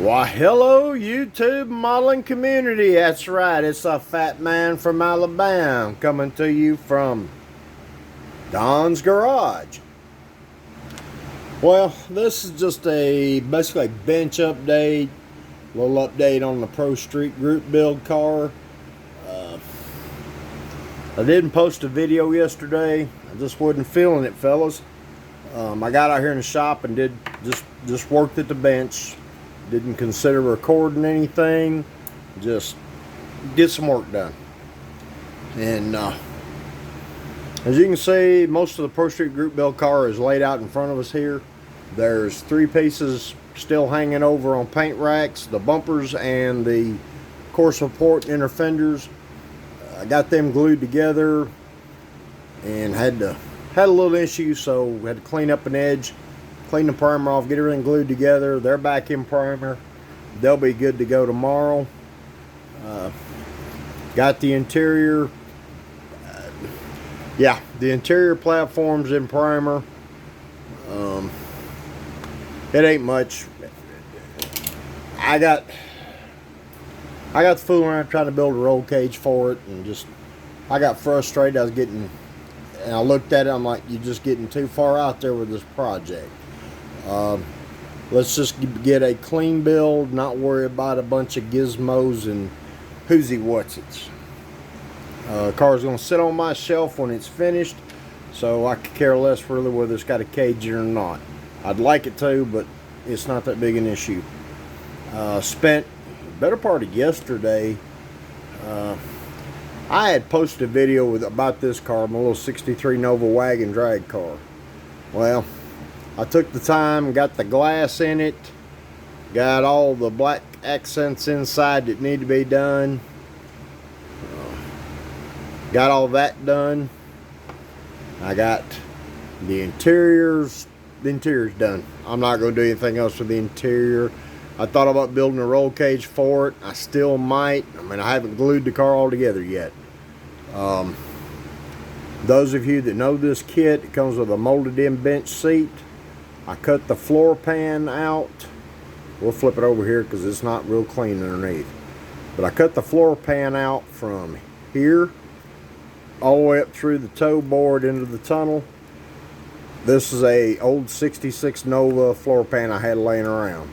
Why, hello, YouTube modeling community. That's right, it's a fat man from Alabama coming to you from Don's Garage. Well, this is just basically a bench update, a little update on the Pro Street Group build car. I didn't post a video yesterday. I just wasn't feeling it, fellas. I got out here in the shop and did just worked at the bench. Didn't consider recording anything. Just get some work done. And as you can see, most of the Pro Street Group build car is laid out in front of us here. There's 3 pieces still hanging over on paint racks, the bumpers and the core support inner fenders. I got them glued together and had a little issue, so had to clean up an edge, clean the primer off, get everything glued together. They're back in primer. They'll be good to go tomorrow. Got the interior. Yeah, the interior platform's in primer. It ain't much. I got the fooling around trying to build a roll cage for it, and I got frustrated. And I looked at it, I'm like, you're just getting too far out there with this project. Let's just get a clean build, not worry about a bunch of gizmos and whoozy whatsits. Car's going to sit on my shelf when it's finished, so I could care less really whether it's got a cage or not. I'd like it to, but it's not that big an issue. Spent the better part of yesterday. I had posted a video about this car, my little 63 Nova wagon drag car. Well, I took the time, got the glass in it, got all the black accents inside that need to be done. Got all that done. I got the interior's done. I'm not going to do anything else with the interior. I thought about building a roll cage for it. I still might. I mean, I haven't glued the car all together yet. Those of you that know this kit, it comes with a molded in bench seat. I cut the floor pan out. We'll flip it over here because it's not real clean underneath. But I cut the floor pan out from here all the way up through the toe board into the tunnel. This is a old 66 Nova floor pan I had laying around.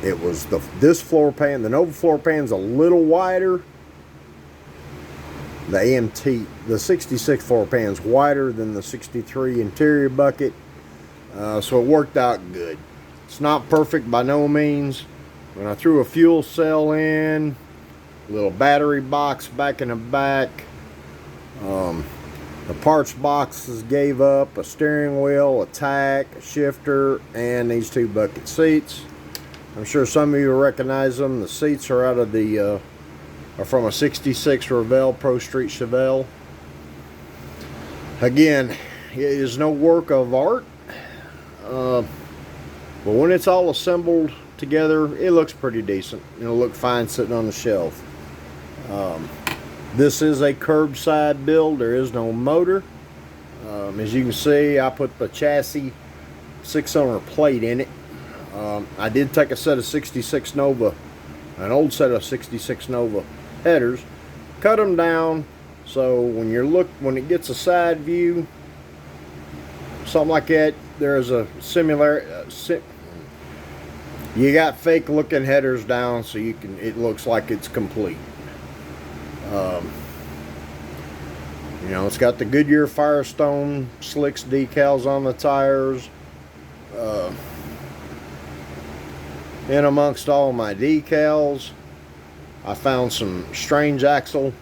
It was this floor pan. The Nova floor pan's a little wider. The AMT, the 66 floor pan's wider than the 63 interior bucket. So it worked out good. It's not perfect by no means. When I threw a fuel cell in, a little battery box back in the back, the parts boxes gave up, a steering wheel, a tack, a shifter, and these 2 bucket seats. I'm sure some of you will recognize them. The seats are out of are from a 66 Revell Pro Street Chevelle. Again, it is no work of art, but when it's all assembled together, it looks pretty decent. It'll look fine sitting on the shelf. This is a curbside build. There is no motor. As you can see, I put the chassis 6-owner plate in it. I did take a set of 66 Nova, an old set of 66 Nova headers, cut them down so when it gets a side view, something like that, there's a you got fake looking headers down so it looks like it's complete. You know, it's got the Goodyear Firestone Slicks decals on the tires. In amongst all my decals, I found some strange axle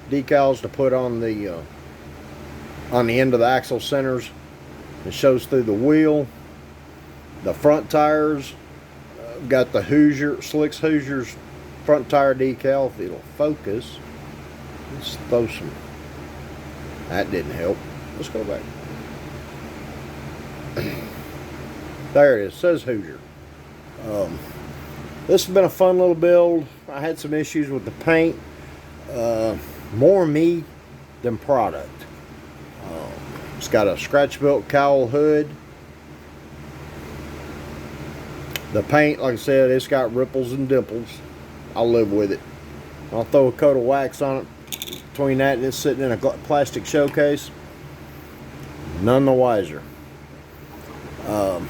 decals to put on the end of the axle centers. It shows through the wheel. The front tires, got the Slicks Hoosiers front tire decal. If it'll focus, let's throw some. That didn't help. Let's go back. There it is. It says Hoosier. This has been a fun little build. I had some issues with the paint. More me than product. It's got a scratch built cowl hood. The paint, like I said, it's got ripples and dimples. I'll live with it. I'll throw a coat of wax on it. Between that and it's sitting in a plastic showcase, none the wiser. Like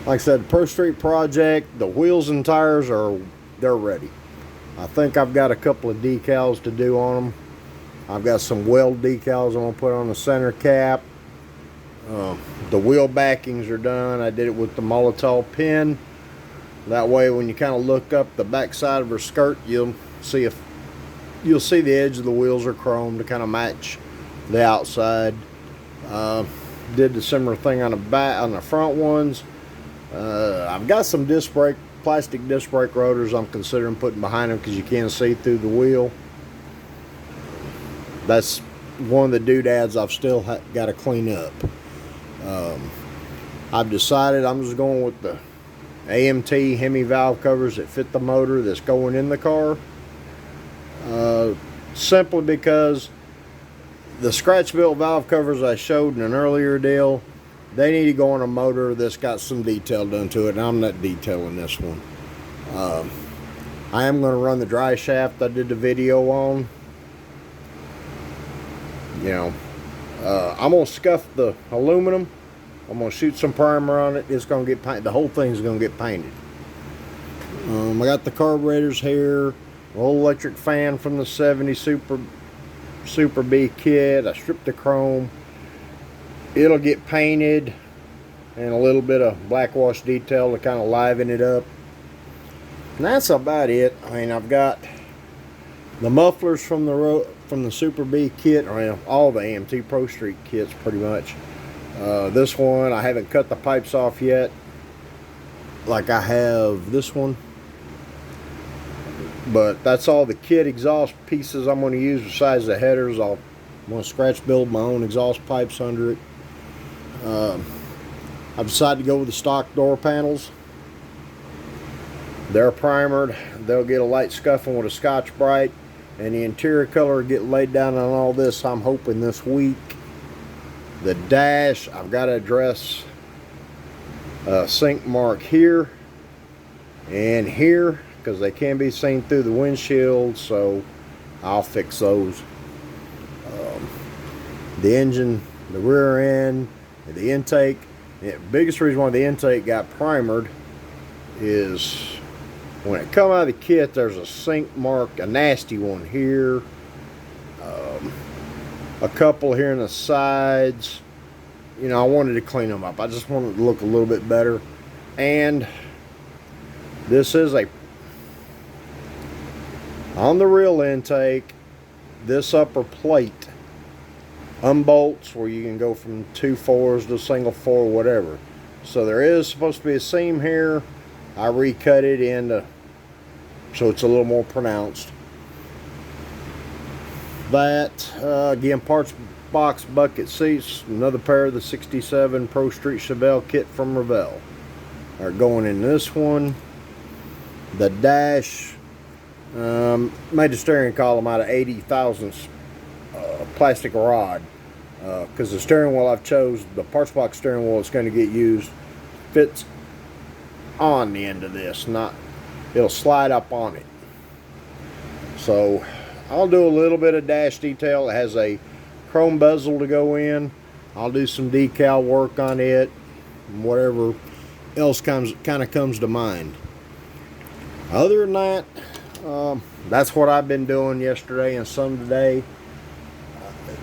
I said, the Pro Street project, the wheels and tires they're ready. I think I've got a couple of decals to do on them. I've got some weld decals I'm going to put on the center cap. The wheel backings are done. I did it with the Molotov pen. That way when you kind of look up the back side of her skirt, you'll see the edge of the wheels are chrome to kind of match the outside. Did the similar thing on the front ones. I've got some plastic disc brake rotors I'm considering putting behind them because you can't see through the wheel. That's one of the doodads I've still got to clean up. I've decided I'm just going with the AMT Hemi valve covers that fit the motor that's going in the car. Simply because the scratch built valve covers I showed in an earlier deal, they need to go on a motor that's got some detail done to it, and I'm not detailing this one. I am going to run the dry shaft I did the video on. I'm going to scuff the aluminum. I'm going to shoot some primer on it. It's going to get painted. The whole thing's going to get painted. I got the carburetors here. Old electric fan from the 70 Super B kit. I stripped the chrome. It'll get painted and a little bit of black wash detail to kind of liven it up. And that's about it. I mean, I've got the mufflers from the Super B kit, or all the AMT Pro Street kits pretty much. This one, I haven't cut the pipes off yet, like I have this one. But that's all the kit exhaust pieces I'm going to use besides the headers. I'm going to scratch build my own exhaust pipes under it. I've decided to go with the stock door panels. They're primered. They'll get a light scuffing with a Scotch-Brite, and the interior color will get laid down on all this, I'm hoping, this week. The dash, I've got to address a sink mark here and here because they can be seen through the windshield, so I'll fix those. The engine, the rear end, the intake. The biggest reason why the intake got primered is when it come out of the kit, there's a sink mark, a nasty one here, a couple here in the sides. I wanted to clean them up. I just wanted it to look a little bit better. And this is on the real intake, this upper plate unbolts where you can go from 2 4s to single 4, whatever. So there is supposed to be a seam here. I recut it into so it's a little more pronounced. That again, parts box bucket seats, another pair of the 67 Pro Street Chevelle kit from Revell are going in this one. The dash, made the steering column out of 80 thousandths plastic rod, because the steering wheel I've chose, the parts box steering wheel that's going to get used, fits on the end of this, it'll slide up on it. So I'll do a little bit of dash detail. It has a chrome bezel to go in. I'll do some decal work on it, whatever else kind of comes to mind. Other than that, that's what I've been doing yesterday and some today.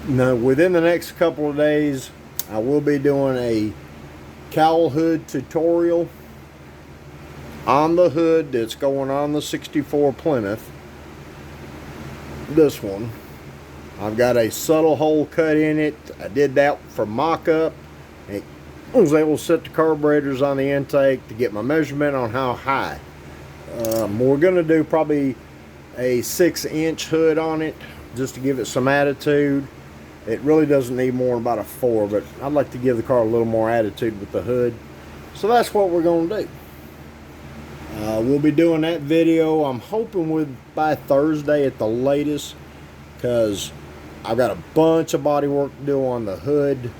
Now, within the next couple of days, I will be doing a cowl hood tutorial on the hood that's going on the 64 Plymouth. This one, I've got a subtle hole cut in it. I did that for mock-up. I was able to set the carburetors on the intake to get my measurement on how high. We're going to do probably a 6-inch hood on it just to give it some attitude. It really doesn't need more than about a 4, but I'd like to give the car a little more attitude with the hood. So that's what we're going to do. We'll be doing that video, I'm hoping by Thursday at the latest, because I've got a bunch of body work to do on the hood.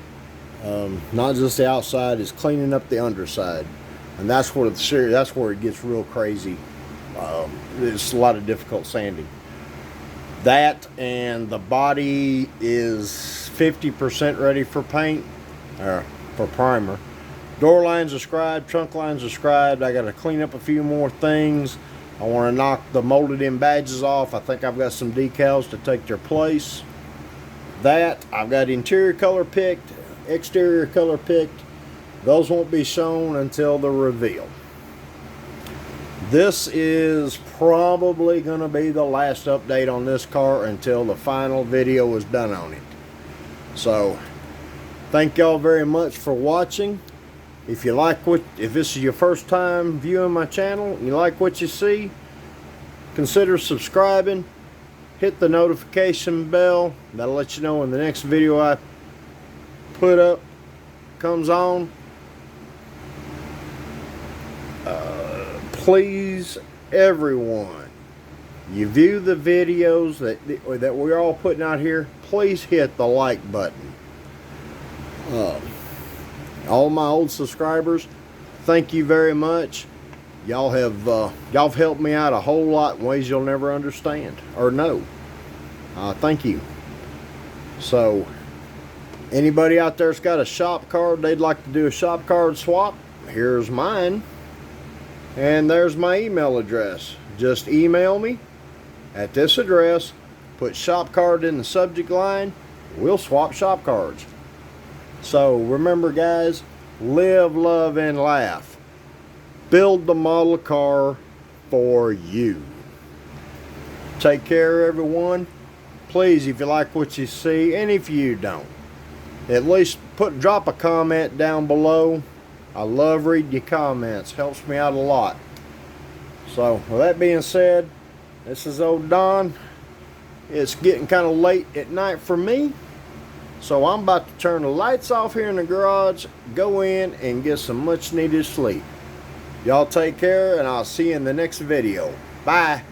Not just the outside, it's cleaning up the underside. and that's where it gets real crazy. It's a lot of difficult sanding. That, and the body is 50% ready for paint, or for primer. Door lines are scribed, trunk lines are scribed. I got to clean up a few more things. I want to knock the molded in badges off. I think I've got some decals to take their place. That, I've got interior color picked, exterior color picked. Those won't be shown until the reveal. This is probably going to be the last update on this car until the final video is done on it. So, thank y'all very much for watching. If this is your first time viewing my channel and you like what you see, consider subscribing. Hit the notification bell. That'll let you know when the next video I put up comes on. Please, everyone, you view the videos that we're all putting out here, please hit the like button. All my old subscribers, thank you very much. Y'all have helped me out a whole lot in ways you'll never understand or know. Thank you. So, anybody out there's got a shop card they'd like to do a shop card swap, here's mine. And there's my email address. Just email me at this address, put shop card in the subject line, we'll swap shop cards. So remember guys, live, love, and laugh. Build the model car for you. Take care everyone. Please, if you like what you see, and if you don't, at least drop a comment down below. I love reading your comments. Helps me out a lot. So, with that being said, this is old Don. It's getting kind of late at night for me. So, I'm about to turn the lights off here in the garage, go in, and get some much needed sleep. Y'all take care, and I'll see you in the next video. Bye.